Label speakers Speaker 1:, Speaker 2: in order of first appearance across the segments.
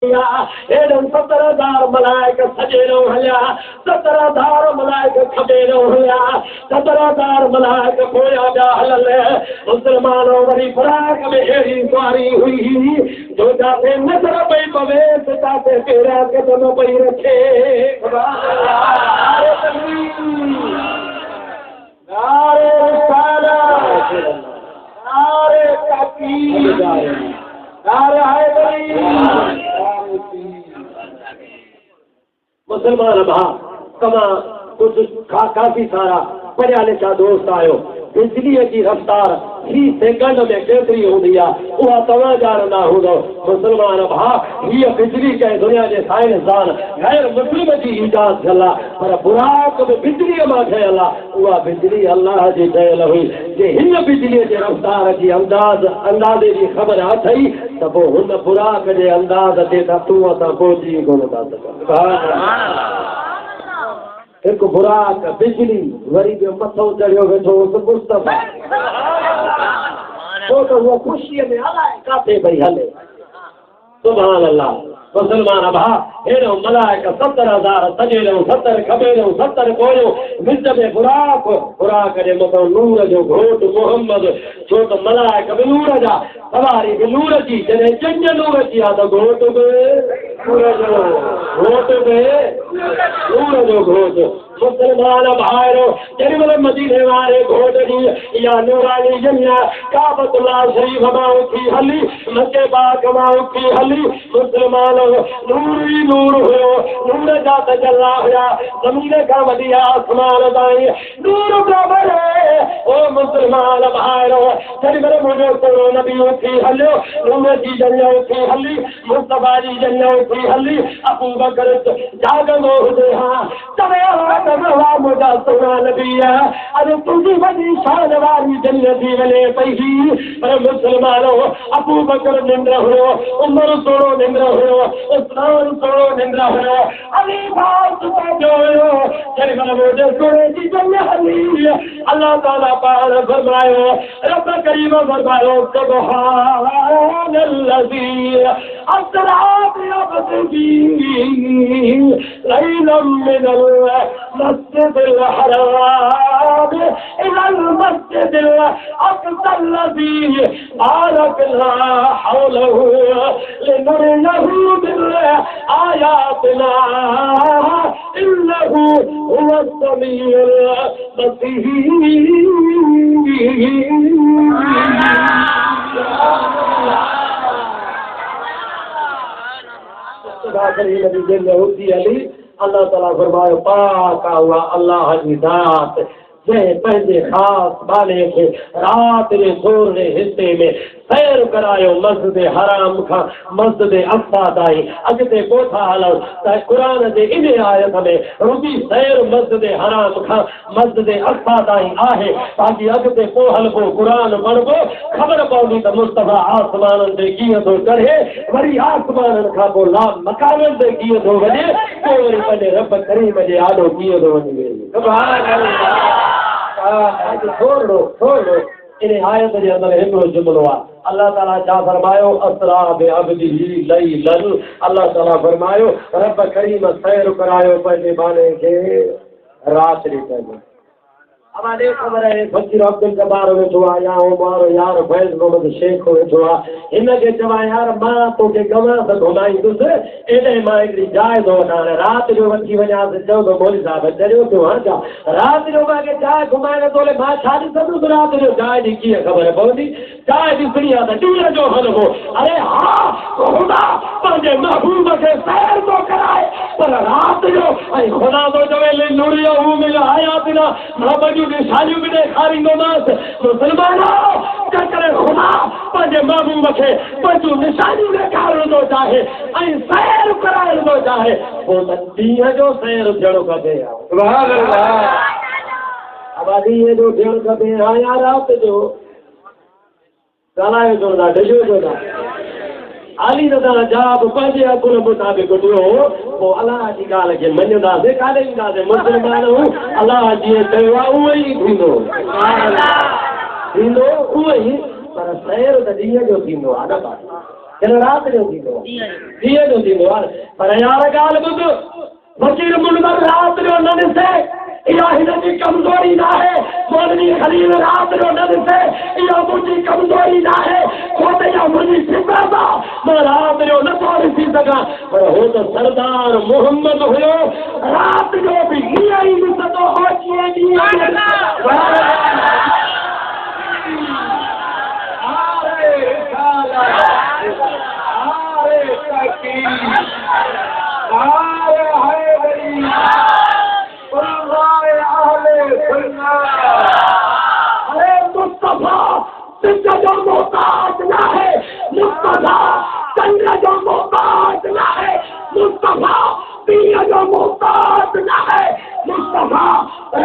Speaker 1: Adam 17,000 मलाइक सजेरो हलिया 17,000 मलाइक खबेरो हलिया 17,000 मलाइक पोया जा हलल मुसलमानों वरी फराक में एड़ी सवारी हुई जो जाते नजर पई पवे जाते पेरा के दोनों पई रखे नारे रिसालत नारे तकबीर नारे हैदरी मुसलमान भा कमा कुछ काफी सारा पढ़िया लिखा दोस्त आयो बिजली की रफ्तार ही सेकंड में केतरी होंदी आहे उहा तव्हां ॼाणंदा हूंदो मुसलमान भा हीअ बिजली कंहिं दुनिया जे साइंसदान गैर मुस्लिम जी ईजाद थियल आहे पर बुराक बि बिजलीअ मां ठहियल आहे उहा बिजली अल्लाह जी ठहियल हुई जे हिन बिजलीअ जे रफ्तार जी अंदाज़े जी ख़बर अथई त पोइ हुन बुराक जे अंदाज़ ते त तूं असां पहुची कोन था सघूं एक बुराक बिजली वरी जो मथो चढ़ियो वेठो मुस्तफा तो वो खुशीअ में हलाए काथे भई हले सुभान अल्लाह मुसलमान भा हेड़ो मलाइक 17,000 सजेरो 70 खबेरो 70 कोयो विच में बुराक जे मथां नूर जो घोट मोहम्मद छो त मलाइक बि नूर जा सवारी बि नूर जी जॾहिं चंड नूर जी आहे त घोट बि नूर जो घोट मुसलमान भाइरो जेॾी महिल मदीने वारे घोट जी इहा नूरानी जमिया काबतुल्लाह शरीफ़ मां उथी हली मके पाक मां उथी हली मुसलमान नूर ई नूर हुयो नूर जा तजल्ला हुया ज़मीन खां वठी आसमान ताईं नूर पियो भरे ओ मुसलमान भाइरो जेॾी महिल मुंहिंजो सोनो नबी उथी हलियो नूर जी जमिया उथी हली मुस्तफा जी जमिया उथी हली अबू बकर जागंदो हुजे हा मुंहिंजा सोना नबी अरे तुंहिंजी वॾी शान वारी जन्नत थी वञे पई पर मुसलमानो अबू बकर निंड हुयो उमर सोड़ो निंड हुयो उस्मान सोड़ो निंड हुयो अली बात जो हुयो जॾहिं महिल मुंहिंजे सोने जी जन्नत हली अल्लाह ताला पाण फरमायो रब करीम फरमायो सुब्हानल्लज़ी अस्रा बिअब्दिही लैलन मिनल مسجد الحرام إلى المسجد الأقصى الذي باركنا حوله لنريه من آياتنا إنه هو السميع البصير अल्लाह ताला फरमायो पाक हुआ अल्लाह जी ज़ात जंहिं पंहिंजे ख़ासि बाने खे राति जे सोरहं हिस्से में सैर करायो मस्जिद हराम खां मस्जिद अक़सा ताईं अॻिते कोठा हलूं त क़ुर जे इन आयत में रुबी सैर मस्जिद हराम खां मस्जिद अक़सा ताईं आहे ताकी अॻिते पोइ हलबो क़ुर पढ़बो ख़बर पवंदी त मुस्तफा आसमाननि ते कीअं थो चढ़े वरी आसमाननि खां पोइ लाभ मकाननि ते कीअं थो वञे पोइ वरी पंहिंजे रब करीम जे आॾो कीअं थो वञे थोरो इन आयत जे अंदरि हिकिड़ो जुमिलो आहे अल्लाह ताला छा फरमायो अस्रा बिअब्दिही लैलन अल्लाह ताला फरमायो रब करीम सैर करायो पंहिंजे बाने खे राति जे टाइम अब आने खबर है फकीर अब्दुल जब्बार वेठो आहे या उमर यार फैज़ मोहम्मद शेख वेठो आहे हिनखे चवां यार मां तोखे गवां त घुमाईंदुसि एॾे मां हिकिड़ी जाइ थो वठां राति जो वठी वञासि चओ त मौलवी साहिब चरियो थियो हाणे छा राति जो मूंखे जाइ घुमाए नथो हले मां छा ॾिसंदुसि राति जो जाइ जी कीअं ख़बर पवंदी जाइ ॾिसणी आहे त ॾींहं जो हलबो अरे हा ख़ुदा पंहिंजे महबूब खे सैर थो कराए पर राति जो ऐं ख़ुदा थो चवे नूरियो हू मिल हयातिना निशानियूं बि ॾेखारींदोमांसि मुसलमानो करे ख़ुदा पंहिंजे महबूब खे पंहिंजूं निशानियूं ॾेखारणो चाहे ऐं सैर कराइणो चाहे पोइ त ॾींहं जो सैर थियणो खपे ॾींहं जो थियणु खपे हा या राति जो ॻाल्हायो छो था ॾिजो छो था आली त तव्हां जवाबु पंहिंजे अकुल मुताबिक़ ॾियो पोइ अलाह जी ॻाल्हि खे मञंदासीं काॾे ईंदासीं मुसलमान अलाह जीअं चयो आहे उहो ई थींदो उहो ई पर सैर त ॾींहं जो थींदो आहे न हिन रात जो थींदो ॾींहं जो थींदो आहे पर यार ॻाल्हि ॿुध फकीर मुनवर रात जो न ॾिसे इहा हिनजी कमज़ोरी न आहे मौलवी खलील रात जो न ॾिसे इहा मुंहिंजी कमज़ोरी न आहे छो त इहा मुंहिंजी फितरत आहे मां रात जो नथो ॾिसी सघां पर हो त सरदार मोहम्मद हुयो रात जो बि हीअं ई ॾिसंदो हो मुस्तफा सिद्ध जो मोहताज ना है मुस्तफा चंद्र जो मोहताज ना है मुस्तफा पीर जो मोहताज ना है मुस्तफा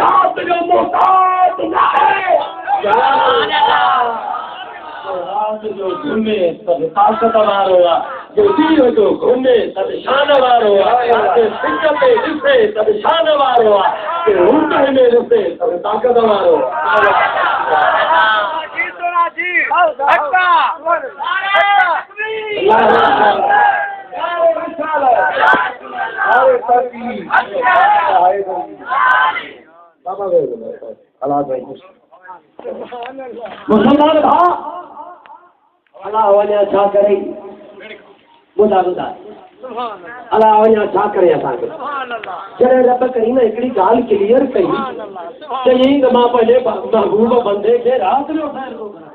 Speaker 1: रात जो मोहताज ना है रात जो घूमे सब ताकत वारो आहे जो ॾींहं जो घूमे सब शान वारो आहे सिक में ॾिसे सब शान वारो आहे रूप में ॾिसे सब ताकत वारो मुसलमान भाउ अलाह वञा छा करे ॿुधा अलाह वञा छा करे असांखे जॾहिं रब करीम हिकिड़ी ॻाल्हि क्लियर कई चयईं त मां पंहिंजे महबूब बंदे खे राति जो फ़ैसिलो